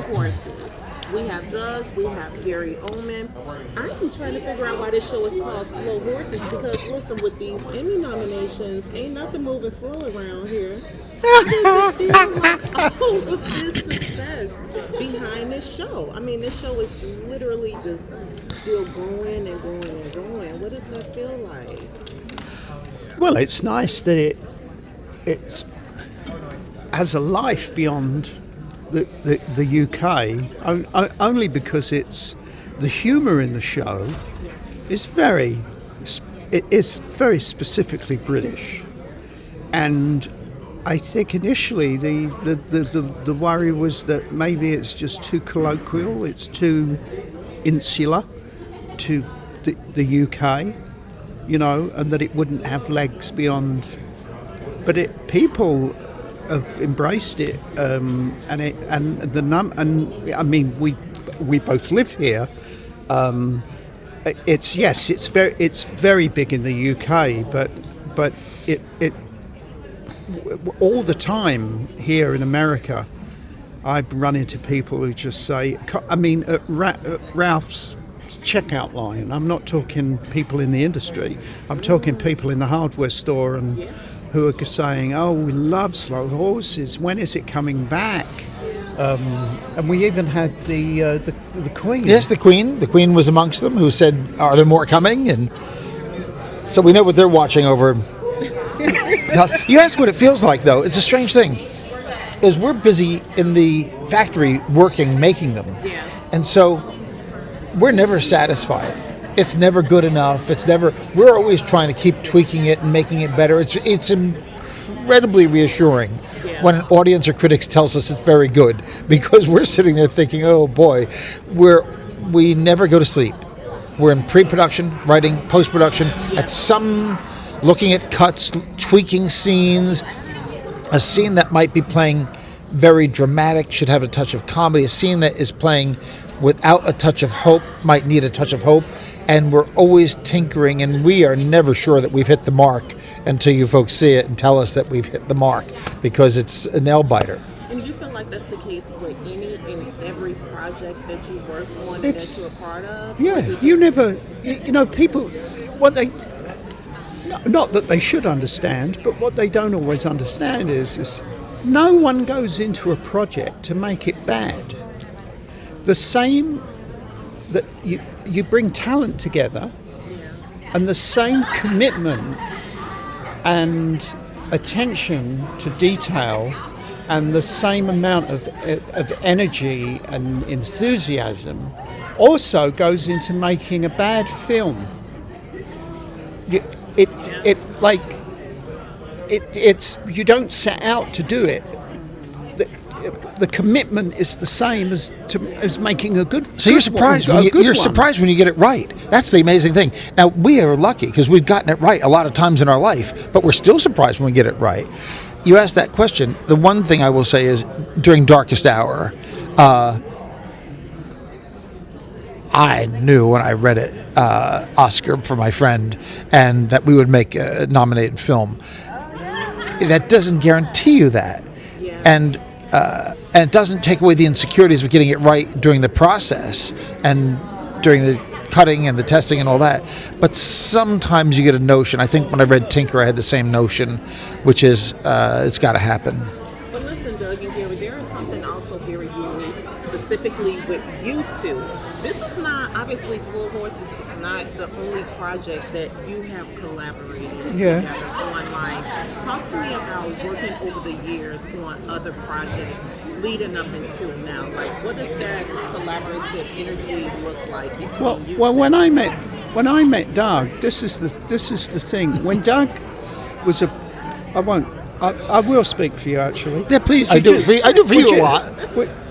Horses. We have Doug, we have Gary Oldman. I'm trying to figure out why this show is called Slow Horses because, listen, with these Emmy nominations, ain't nothing moving slow around here. How does it feel like all of this success behind this show? I mean, this show is literally just still going and going and going. What does that feel like? Well, it's nice that it's has a life beyond the UK, only because it's the humour in the show is very specifically British, and I think initially the worry was that maybe it's just too colloquial, it's too insular to the UK, and that it wouldn't have legs beyond. But people have embraced it, and I mean we both live here. It's very big in the UK, but it all the time here in America, I run into people who just say, I mean, at Ralph's checkout line, I'm not talking people in the industry, I'm talking people in the hardware store and who are saying, oh, we love Slow Horses, when is it coming back? And we even had the Queen. Yes, the Queen. The Queen was amongst them, who said, are there more coming? And so we know what they're watching over. Now, you ask what it feels like, though. It's a strange thing. Is we're busy in the factory working, making them. Yeah. And so we're never satisfied. It's never good enough. We're always trying to keep tweaking it and making it better. It's incredibly reassuring when an audience or critics tells us it's very good, because we're sitting there thinking, oh boy, we never go to sleep. We're in pre-production, writing, post-production, at some looking at cuts, tweaking scenes. A scene that might be playing very dramatic should have a touch of comedy. A scene that is playing without a touch of hope might need a touch of hope. And we're always tinkering, and we are never sure that we've hit the mark until you folks see it and tell us that we've hit the mark, because it's a nail biter. And you feel like that's the case with any and every project that you work on and that you're a part of? Yeah, people, not that they should understand, but what they don't always understand is no one goes into a project to make it bad. The same that you bring talent together, and the same commitment and attention to detail and the same amount of energy and enthusiasm also goes into making a bad film. It's you don't set out to do it. The commitment is the same as making a good. So you're surprised surprised when you get it right. That's the amazing thing. Now we are lucky because we've gotten it right a lot of times in our life, but we're still surprised when we get it right. You asked that question. The one thing I will say is during Darkest Hour, I knew when I read it, Oscar for my friend, and that we would make a nominated film. That doesn't guarantee you that, and it doesn't take away the insecurities of getting it right during the process and during the cutting and the testing and all that. But sometimes you get a notion. I think when I read Tinker, I had the same notion, which is it's got to happen. But listen, Doug and Gary, there is something also very unique, specifically with you two. This is not, obviously, Slow Horses is not the only project that you have collaborated together on. Like, talk to me about working over the years on other projects leading up into now. Like, what does that collaborative energy look like between you two? When I met Doug, this is the thing. When Doug was I will speak for you actually. Yeah, please. I do for you a lot.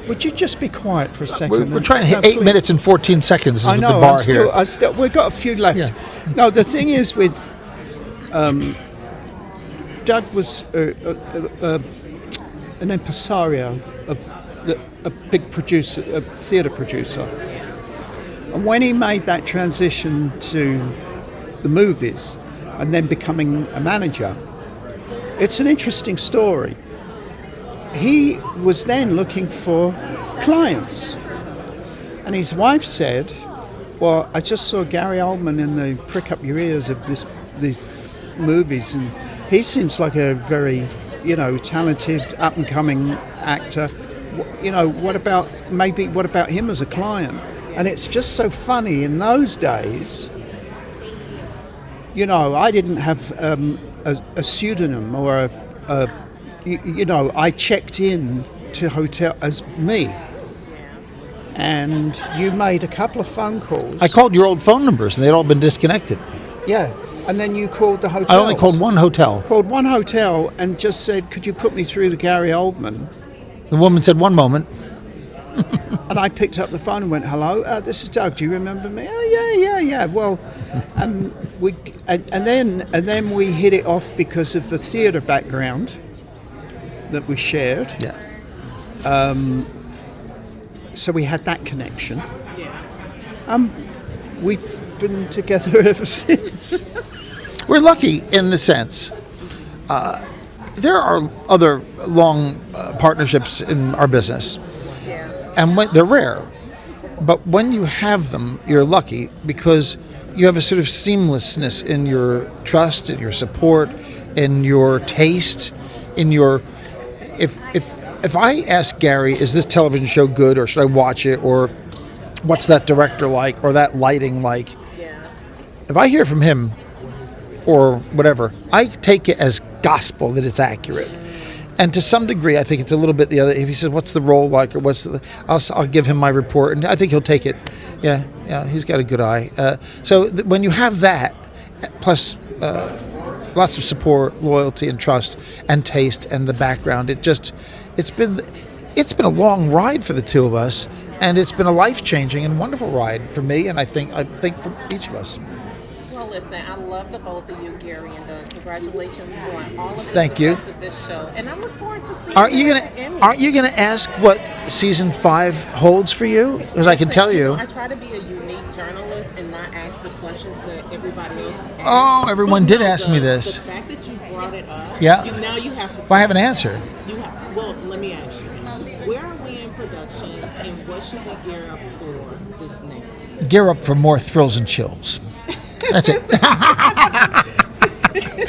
Would you just be quiet for a second? We're trying to hit 8 minutes and 14 seconds with the bar here. We've got a few left. Yeah. No, the thing is with Doug was an impresario, a big producer, a theatre producer. And when he made that transition to the movies and then becoming a manager, it's an interesting story. he was then looking for clients. And his wife said, well, I just saw Gary Oldman in the Prick Up Your Ears of these movies, and he seems like a very, talented, up-and-coming actor. What about him as a client? And it's just so funny. In those days, I didn't have a pseudonym or I checked in to hotel as me. And you made a couple of phone calls. I called your old phone numbers, and they'd all been disconnected. Yeah, and then you called the hotel. I only called one hotel. Called one hotel and just said, could you put me through to Gary Oldman? The woman said, one moment. And I picked up the phone and went, hello, this is Doug, do you remember me? Oh, yeah. Well, and then we hit it off because of the theatre background that we shared. Yeah. So we had that connection. Yeah. We've been together ever since. We're lucky in the sense. There are other long partnerships in our business, and they're rare. But when you have them, you're lucky because you have a sort of seamlessness in your trust, in your support, in your taste, in your. If I ask Gary, is this television show good, or should I watch it, or what's that director like, or that lighting like? Yeah. If I hear from him, or whatever, I take it as gospel that it's accurate. And to some degree, I think it's a little bit the other. If he says, "What's the role like?" or I'll give him my report, and I think he'll take it. Yeah, he's got a good eye. So when you have that, plus lots of support, loyalty, and trust, and taste, and the background, it's been a long ride for the two of us, and it's been a life-changing and wonderful ride for me, and I think for each of us. Well, listen, I love the both of you, Gary and Doug. Congratulations on all of the Thank you. success of this show, and I look forward to seeing Aren't you at the Emmys. Aren't you gonna ask what season 5 holds for you? Because I can tell you. I try to be a unique journalist and not ask the questions that everybody else asks. Oh, everyone But did no, ask me this. The fact that you brought it up, Yeah. now you have to Well, I have tell an me. answer. Well, let me ask you. Where are we in production, and what should we gear up for this next season? Gear up for more thrills and chills. That's it.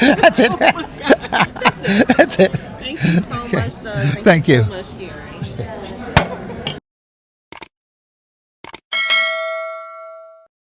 That's it. Oh my God. That's it. Thank you so much, Doug. Thank you. So much,